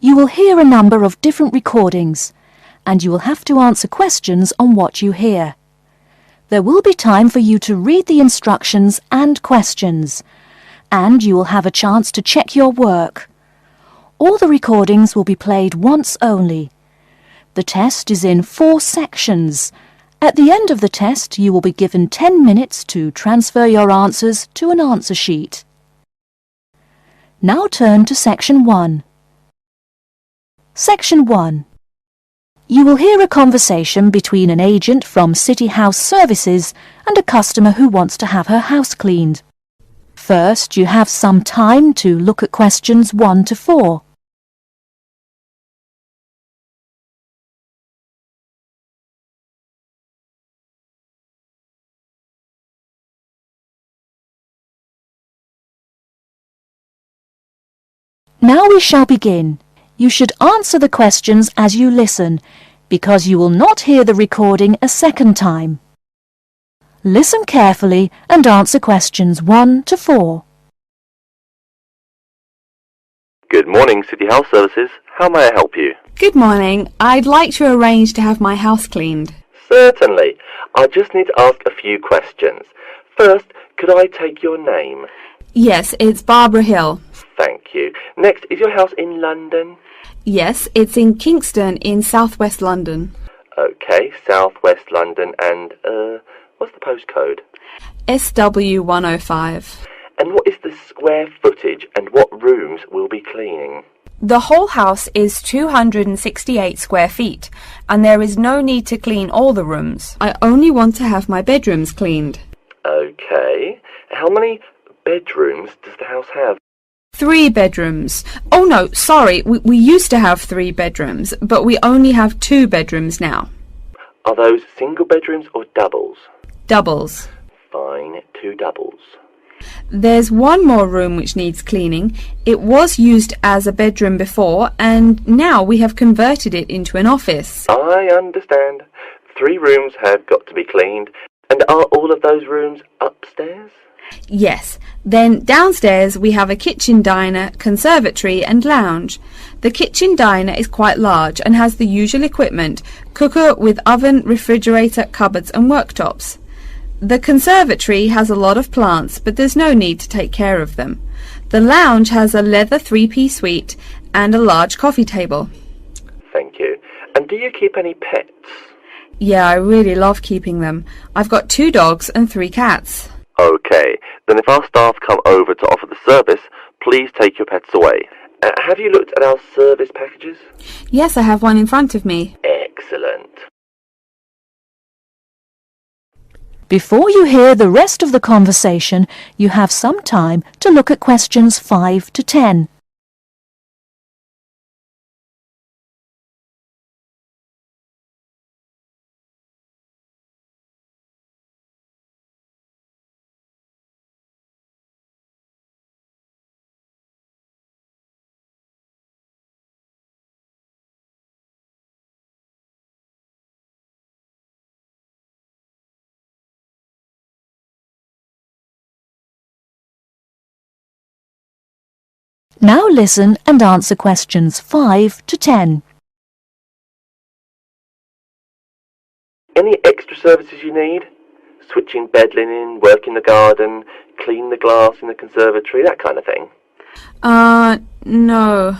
You will hear a number of different recordings, and you will have to answer questions on what you hear. There will be time for you to read the instructions and questions, and you will have a chance to check your work. All the recordings will be played once only. The test is in 4 sections. At the end of the test, you will be given 10 minutes to transfer your answers to an answer sheet. Now turn to Section 1. Section 1. You will hear a conversation between an agent from City House Services and a customer who wants to have her house cleaned. First, you have some time to look at questions 1 to 4. Now we shall begin. You should answer the questions as you listen, because you will not hear the recording a second time. Listen carefully and answer questions 1 to 4. Good morning, City House Services. How may I help you? Good morning. I'd like to arrange to have my house cleaned. Certainly. I just need to ask a few questions. First, could I take your name? Yes, it's Barbara Hill. Thank you. Next, is your house in London? Yes, it's in Kingston in southwest London. Okay, southwest London, and, what's the postcode? SW105. And what is the square footage and what rooms will be cleaning? The whole house is 268 square feet, and there is no need to clean all the rooms. I only want to have my bedrooms cleaned. Okay. How many bedrooms does the house have? 3 bedrooms. Oh no, sorry, we used to have 3 bedrooms, but we only have 2 bedrooms now. Are those single bedrooms or doubles? Doubles. Fine, 2 doubles. There's one more room which needs cleaning. It was used as a bedroom before, and now we have converted it into an office. I understand. 3 rooms have got to be cleaned. And are all of those rooms upstairs? Yes. Then downstairs we have a kitchen diner, conservatory and lounge. The kitchen diner is quite large and has the usual equipment: cooker with oven, refrigerator, cupboards and worktops. The conservatory has a lot of plants, but there's no need to take care of them. The lounge has a leather 3-piece suite and a large coffee table. Thank you. And do you keep any pets? Yeah, I really love keeping them. I've got 2 dogs and 3 cats. Okay, then if our staff come over to offer the service, please take your pets away. Have you looked at our service packages? Yes, I have one in front of me. Excellent. Before you hear the rest of the conversation, you have some time to look at questions 5 to 10. Now listen and answer questions 5 to 10. Any extra services you need? Switching bed linen, work in the garden, clean the glass in the conservatory, that kind of thing? No.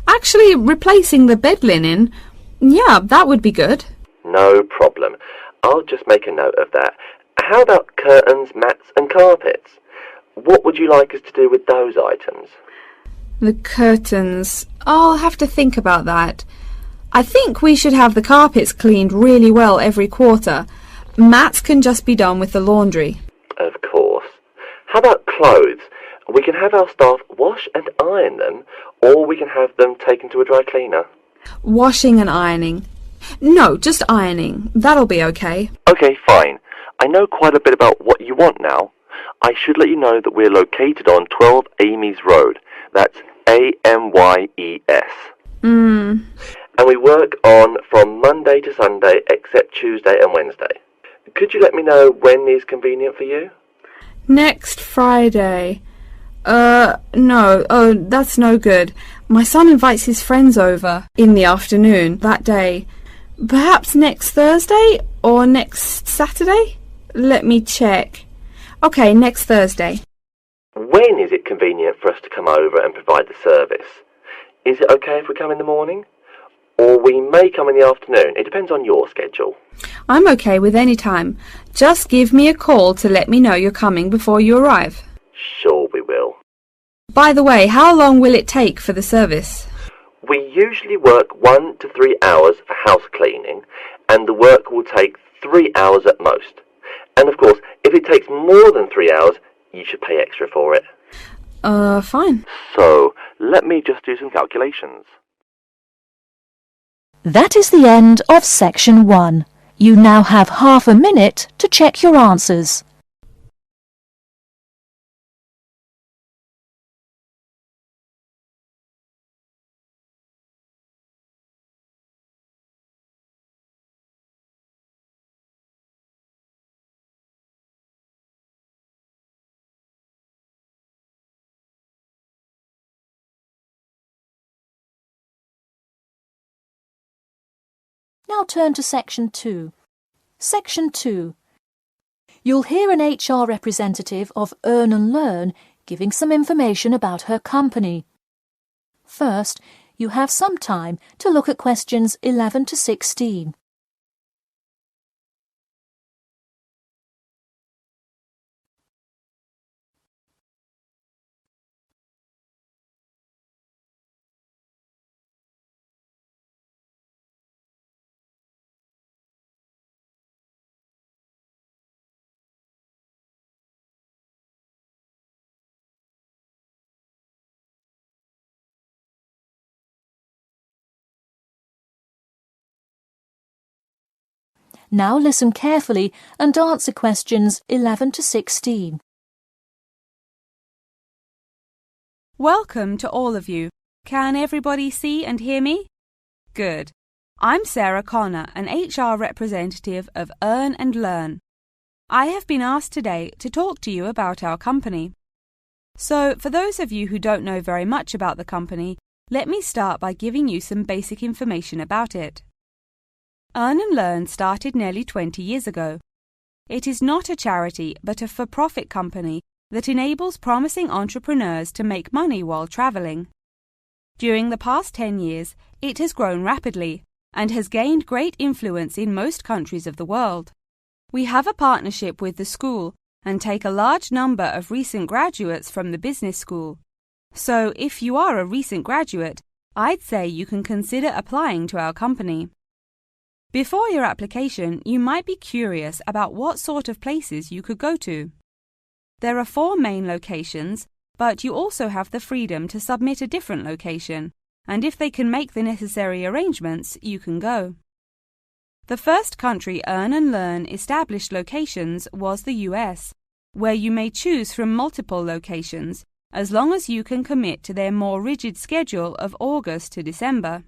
Actually, replacing the bed linen, yeah, that would be good. No problem. I'll just make a note of that. How about curtains, mats and carpets? What would you like us to do with those items? The curtains. I'll have to think about that. I think we should have the carpets cleaned really well every quarter. Mats can just be done with the laundry. Of course. How about clothes? We can have our staff wash and iron them, or we can have them taken to a dry cleaner. Washing and ironing. No, just ironing. That'll be okay. Okay, fine. I know quite a bit about what you want now. I should let you know that we're located on 12 Amy's Road. That's A-M-Y-E-S. And we work on from Monday to Sunday except Tuesday and Wednesday. Could you let me know when is convenient for you? Next Friday. No. Oh, that's no good. My son invites his friends over in the afternoon that day. Perhaps next Thursday or next Saturday? Let me check. Okay, next Thursday. When is it convenient for us to come over and provide the service? Is it okay if we come in the morning? Or we may come in the afternoon. It depends on your schedule. I'm okay with any time. Just give me a call to let me know you're coming before you arrive. Sure we will. By the way, how long will it take for the service? We usually work 1 to 3 hours for house cleaning, and the work will take 3 hours at most. And of course, if it takes more than 3 hours, you should pay extra for it. Fine. So, let me just do some calculations. That is the end of section 1. You now have half a minute to check your answers. Now turn to section 2. Section 2. You'll hear an HR representative of Earn and Learn giving some information about her company. First, you have some time to look at questions 11 to 16. Now listen carefully and answer questions 11 to 16. Welcome to all of you. Can everybody see and hear me? Good. I'm Sarah Connor, an HR representative of Earn and Learn. I have been asked today to talk to you about our company. So, for those of you who don't know very much about the company, let me start by giving you some basic information about it. Earn and Learn started nearly 20 years ago. It is not a charity but a for-profit company that enables promising entrepreneurs to make money while traveling. During the past 10 years, it has grown rapidly and has gained great influence in most countries of the world. We have a partnership with the school and take a large number of recent graduates from the business school. So, if you are a recent graduate, I'd say you can consider applying to our company. Before your application, you might be curious about what sort of places you could go to. There are 4 main locations, but you also have the freedom to submit a different location, and if they can make the necessary arrangements, you can go. The first country Earn and Learn established locations was the US, where you may choose from multiple locations, as long as you can commit to their more rigid schedule of August to December.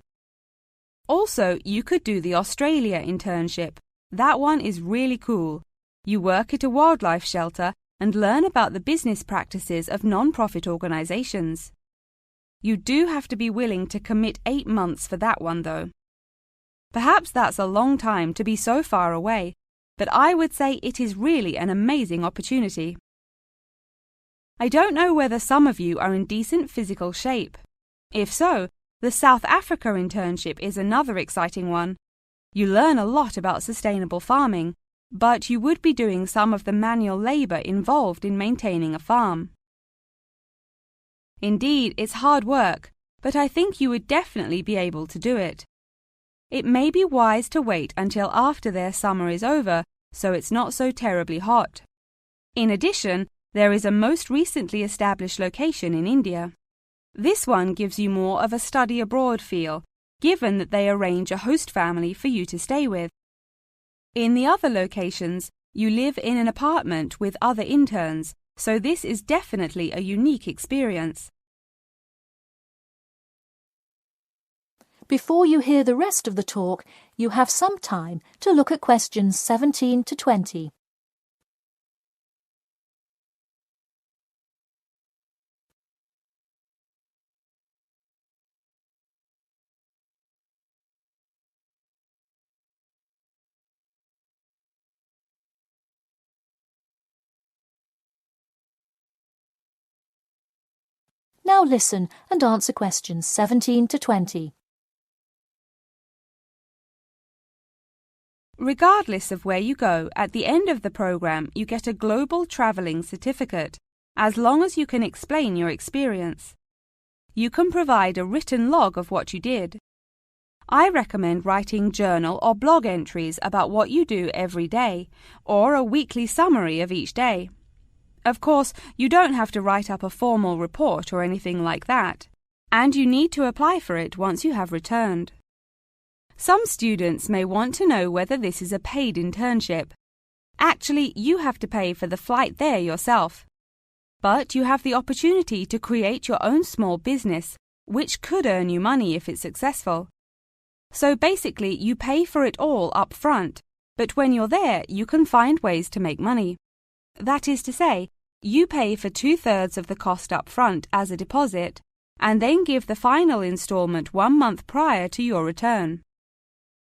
Also, you could do the Australia internship. That one is really cool. You work at a wildlife shelter and learn about the business practices of non-profit organizations. You do have to be willing to commit 8 months for that one, though. Perhaps that's a long time to be so far away, but I would say it is really an amazing opportunity. I don't know whether some of you are in decent physical shape. If so, the South Africa internship is another exciting one. You learn a lot about sustainable farming, but you would be doing some of the manual labor involved in maintaining a farm. Indeed, it's hard work, but I think you would definitely be able to do it. It may be wise to wait until after their summer is over, so it's not so terribly hot. In addition, there is a most recently established location in India. This one gives you more of a study abroad feel, given that they arrange a host family for you to stay with. In the other locations, you live in an apartment with other interns, so this is definitely a unique experience. Before you hear the rest of the talk, you have some time to look at questions 17 to 20. Now listen and answer questions 17 to 20. Regardless of where you go, at the end of the program you get a global travelling certificate, as long as you can explain your experience. You can provide a written log of what you did. I recommend writing journal or blog entries about what you do every day, or a weekly summary of each day. Of course, you don't have to write up a formal report or anything like that, and you need to apply for it once you have returned. Some students may want to know whether this is a paid internship. Actually, you have to pay for the flight there yourself. But you have the opportunity to create your own small business, which could earn you money if it's successful. So basically, you pay for it all up front, but when you're there, you can find ways to make money. That is to say, you pay for 2/3 of the cost up front as a deposit, and then give the final installment 1 month prior to your return.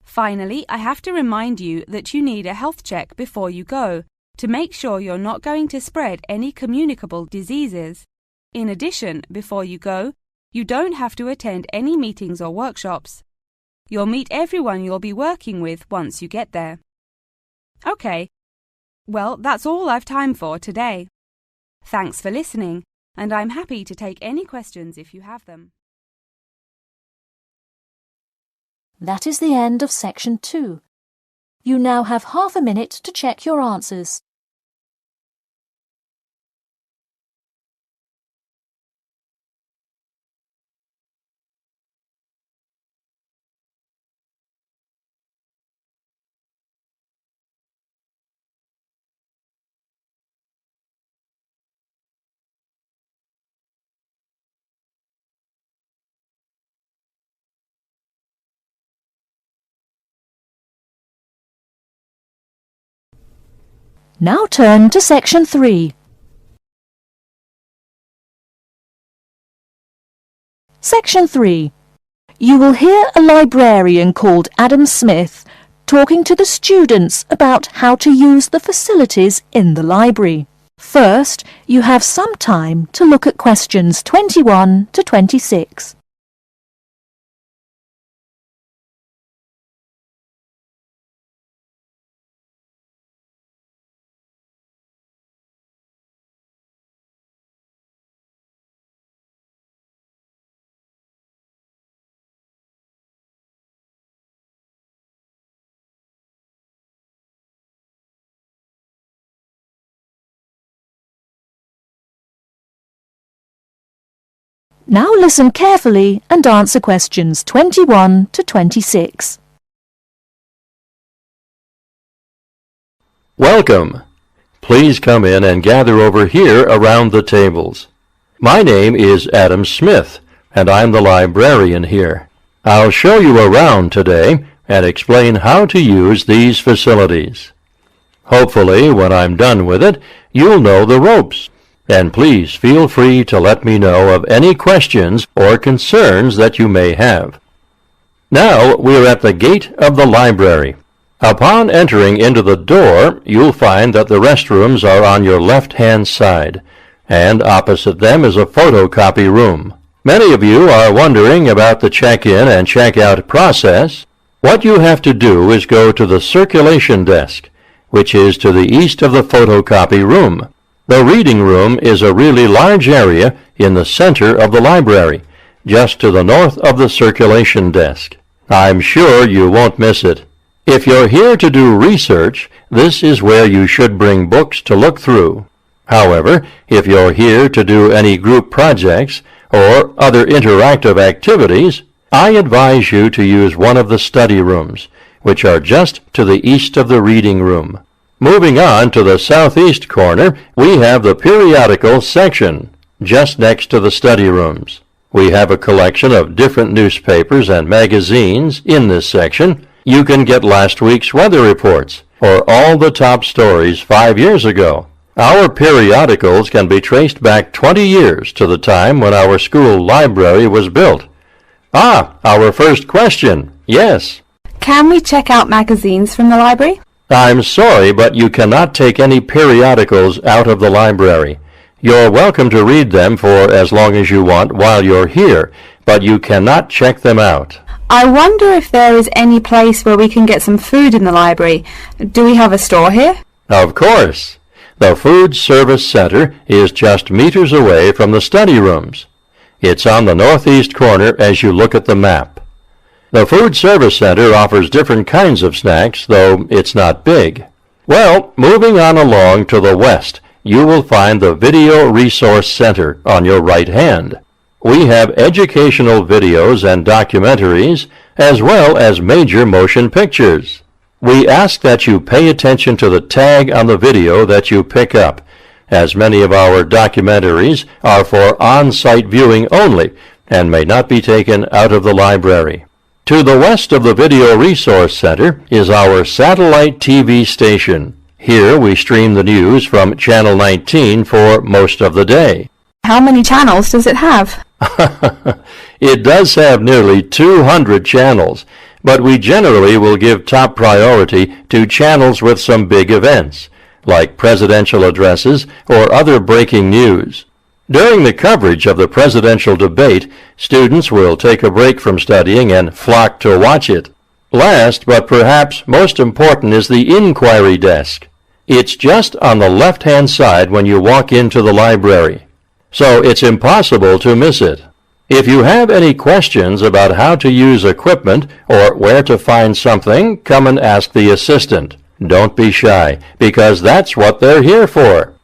Finally, I have to remind you that you need a health check before you go, to make sure you're not going to spread any communicable diseases. In addition, before you go, you don't have to attend any meetings or workshops. You'll meet everyone you'll be working with once you get there. Okay, well, that's all I've time for today. Thanks for listening, and I'm happy to take any questions if you have them. That is the end of section 2. You now have half a minute to check your answers. Now turn to section 3. Section 3. You will hear a librarian called Adam Smith talking to the students about how to use the facilities in the library. First, you have some time to look at questions 21 to 26. Now listen carefully and answer questions 21 to 26. Welcome. Please come in and gather over here around the tables. My name is Adam Smith, and I'm the librarian here. I'll show you around today and explain how to use these facilities. Hopefully, when I'm done with it, you'll know the ropes. And please feel free to let me know of any questions or concerns that you may have. Now we're at the gate of the library. Upon entering into the door, you'll find that the restrooms are on your left-hand side, and opposite them is a photocopy room. Many of you are wondering about the check-in and check-out process. What you have to do is go to the circulation desk, which is to the east of the photocopy room. The reading room is a really large area in the center of the library, just to the north of the circulation desk. I'm sure you won't miss it. If you're here to do research, this is where you should bring books to look through. However, if you're here to do any group projects or other interactive activities, I advise you to use one of the study rooms, which are just to the east of the reading room. Moving on to the southeast corner, we have the periodical section, just next to the study rooms. We have a collection of different newspapers and magazines in this section. You can get last week's weather reports, or all the top stories 5 years ago. Our periodicals can be traced back 20 years to the time when our school library was built. Our first question. Yes. Can we check out magazines from the library? I'm sorry, but you cannot take any periodicals out of the library. You're welcome to read them for as long as you want while you're here, but you cannot check them out. I wonder if there is any place where we can get some food in the library. Do we have a store here? Of course. The Food Service Center is just meters away from the study rooms. It's on the northeast corner as you look at the map. The Food Service Center offers different kinds of snacks, though it's not big. Well, moving on along to the west, you will find the Video Resource Center on your right hand. We have educational videos and documentaries, as well as major motion pictures. We ask that you pay attention to the tag on the video that you pick up, as many of our documentaries are for on-site viewing only and may not be taken out of the library. To the west of the Video Resource Center is our satellite TV station. Here we stream the news from Channel 19 for most of the day. How many channels does it have? It does have nearly 200 channels, but we generally will give top priority to channels with some big events, like presidential addresses or other breaking news. During the coverage of the presidential debate, students will take a break from studying and flock to watch it. Last, but perhaps most important, is the inquiry desk. It's just on the left-hand side when you walk into the library, so it's impossible to miss it. If you have any questions about how to use equipment or where to find something, come and ask the assistant. Don't be shy, because that's what they're here for.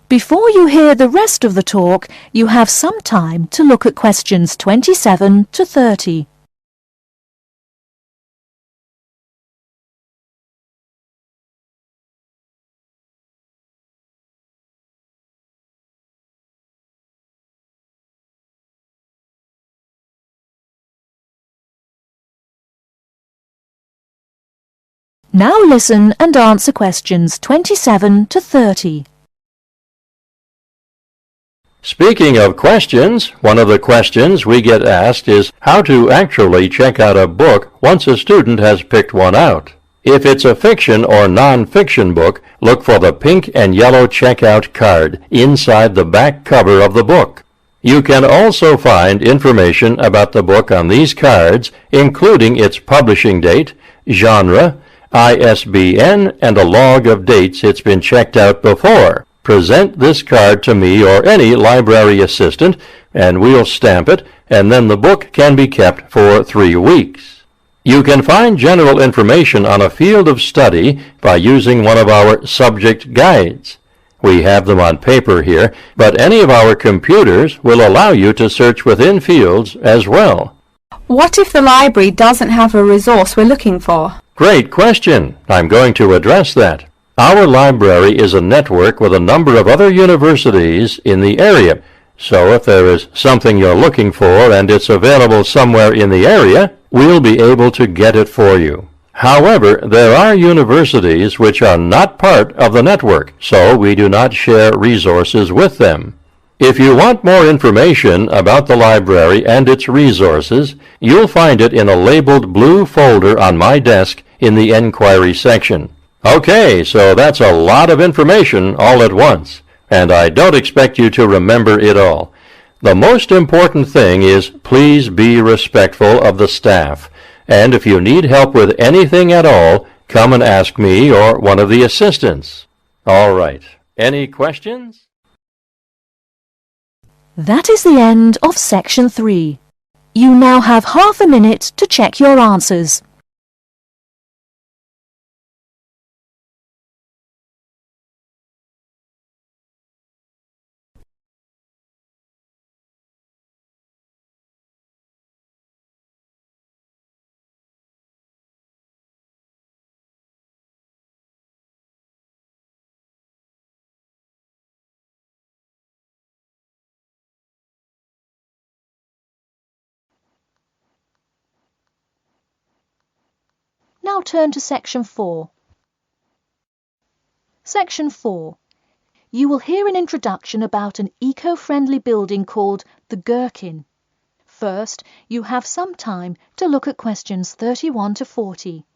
Before you hear the rest of the talk, you have some time to look at questions 27 to 30. Now listen and answer questions 27 to 30. Speaking of questions, one of the questions we get asked is how to actually check out a book once a student has picked one out. If it's a fiction or non-fiction book, look for the pink and yellow checkout card inside the back cover of the book. You can also find information about the book on these cards, including its publishing date, genre, ISBN, and a log of dates it's been checked out before. Present this card to me or any library assistant, and we'll stamp it, and then the book can be kept for 3 weeks. You can find general information on a field of study by using one of our subject guides. We have them on paper here, but any of our computers will allow you to search within fields as well. What if the library doesn't have a resource we're looking for? Great question. I'm going to address that. Our library is a network with a number of other universities in the area, so if there is something you're looking for and it's available somewhere in the area, we'll be able to get it for you. However, there are universities which are not part of the network, so we do not share resources with them. If you want more information about the library and its resources, you'll find it in a labeled blue folder on my desk in the Enquiry section. Okay, so that's a lot of information all at once, and I don't expect you to remember it all. The most important thing is please be respectful of the staff, and if you need help with anything at all, come and ask me or one of the assistants. All right, any questions? That is the end of section 3. You now have half a minute to check your answers. Now turn to section 4. Section 4. You will hear an introduction about an eco-friendly building called the Gherkin. First, you have some time to look at questions 31 to 40.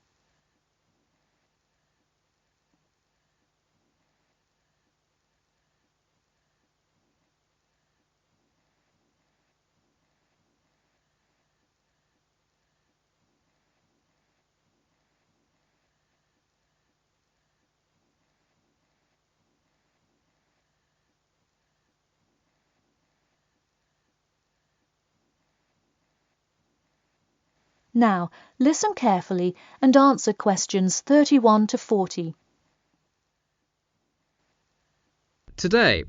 Now, listen carefully and answer questions 31 to 40. Today,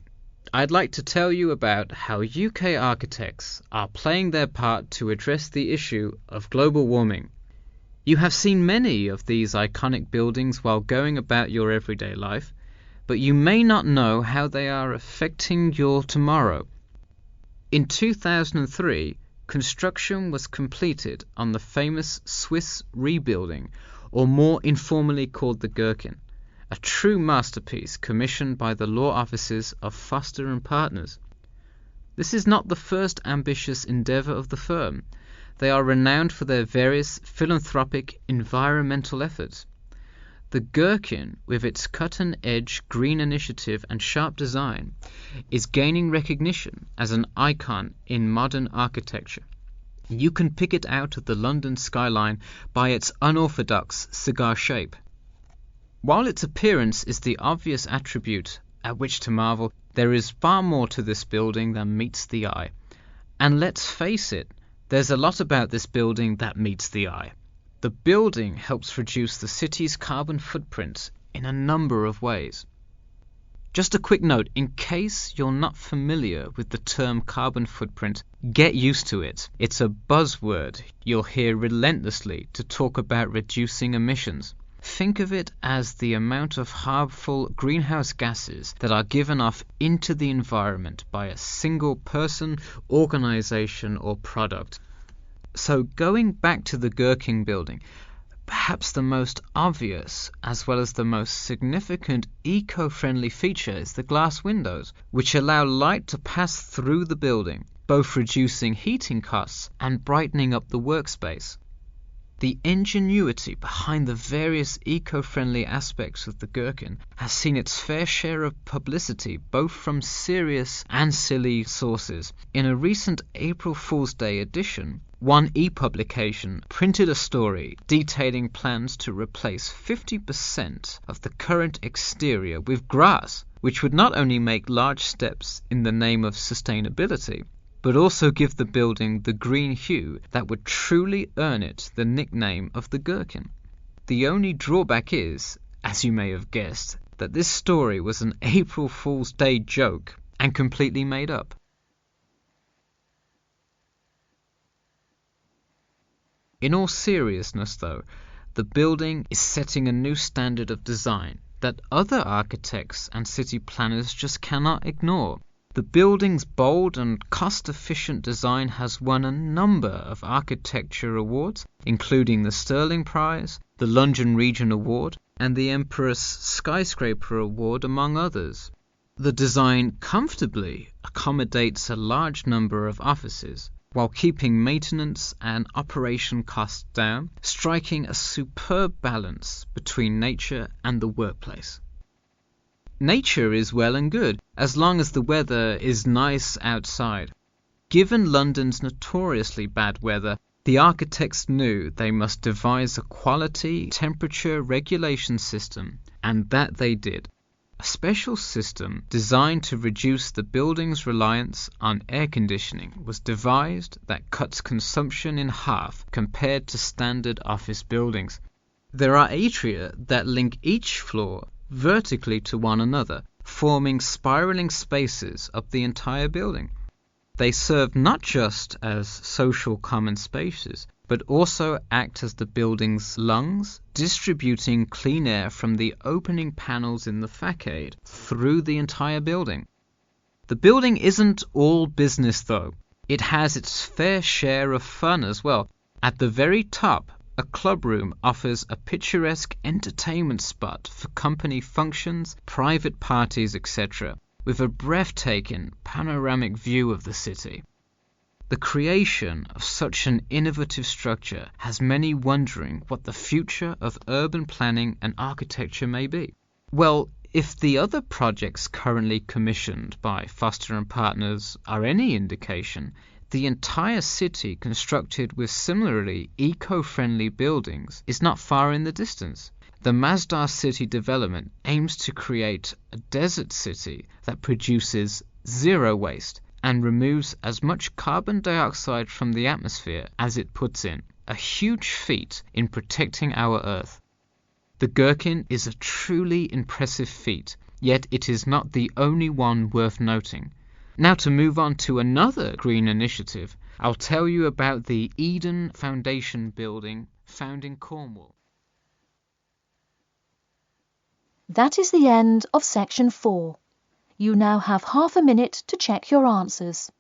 I'd like to tell you about how UK architects are playing their part to address the issue of global warming. You have seen many of these iconic buildings while going about your everyday life, but you may not know how they are affecting your tomorrow. In 2003, construction was completed on the famous Swiss rebuilding, or more informally called the Gherkin, a true masterpiece commissioned by the law offices of Foster & Partners. This is not the first ambitious endeavour of the firm. They are renowned for their various philanthropic environmental efforts. The Gherkin, with its cut-and-edge green initiative and sharp design, is gaining recognition as an icon in modern architecture. You can pick it out of the London skyline by its unorthodox cigar shape. While its appearance is the obvious attribute at which to marvel, there is far more to this building than meets the eye. And let's face it, there's a lot about this building that meets the eye. The building helps reduce the city's carbon footprint in a number of ways. Just a quick note, in case you're not familiar with the term carbon footprint, get used to it. It's a buzzword you'll hear relentlessly to talk about reducing emissions. Think of it as the amount of harmful greenhouse gases that are given off into the environment by a single person, organization, or product. So going back to the Gherkin building, perhaps the most obvious as well as the most significant eco-friendly feature is the glass windows, which allow light to pass through the building, both reducing heating costs and brightening up the workspace. The ingenuity behind the various eco-friendly aspects of the Gherkin has seen its fair share of publicity both from serious and silly sources. In a recent April Fool's Day edition, One e-publication printed a story detailing plans to replace 50% of the current exterior with grass, which would not only make large steps in the name of sustainability, but also give the building the green hue that would truly earn it the nickname of the Gherkin. The only drawback is, as you may have guessed, that this story was an April Fool's Day joke and completely made up. In all seriousness, though, the building is setting a new standard of design that other architects and city planners just cannot ignore. The building's bold and cost-efficient design has won a number of architecture awards, including the Stirling Prize, the London Region Award, and the Empress Skyscraper Award, among others. The design comfortably accommodates a large number of offices, while keeping maintenance and operation costs down, striking a superb balance between nature and the workplace. Nature is well and good, as long as the weather is nice outside. Given London's notoriously bad weather, the architects knew they must devise a quality temperature regulation system, and that they did. A special system designed to reduce the building's reliance on air conditioning was devised that cuts consumption in half compared to standard office buildings. There are atria that link each floor vertically to one another, forming spiraling spaces up the entire building. They serve not just as social common spaces, but also act as the building's lungs, distributing clean air from the opening panels in the facade through the entire building. The building isn't all business though. It has its fair share of fun as well. At the very top, a club room offers a picturesque entertainment spot for company functions, private parties, etc., with a breathtaking panoramic view of the city. The creation of such an innovative structure has many wondering what the future of urban planning and architecture may be. Well, if the other projects currently commissioned by Foster & Partners are any indication, the entire city constructed with similarly eco-friendly buildings is not far in the distance. The Masdar City development aims to create a desert city that produces zero waste and removes as much carbon dioxide from the atmosphere as it puts in. a huge feat in protecting our Earth. The gherkin is a truly impressive feat, yet it is not the only one worth noting. Now, to move on to another green initiative, I'll tell you about the Eden Foundation building found in Cornwall. That is the end of section 4. You now have half a minute to check your answers.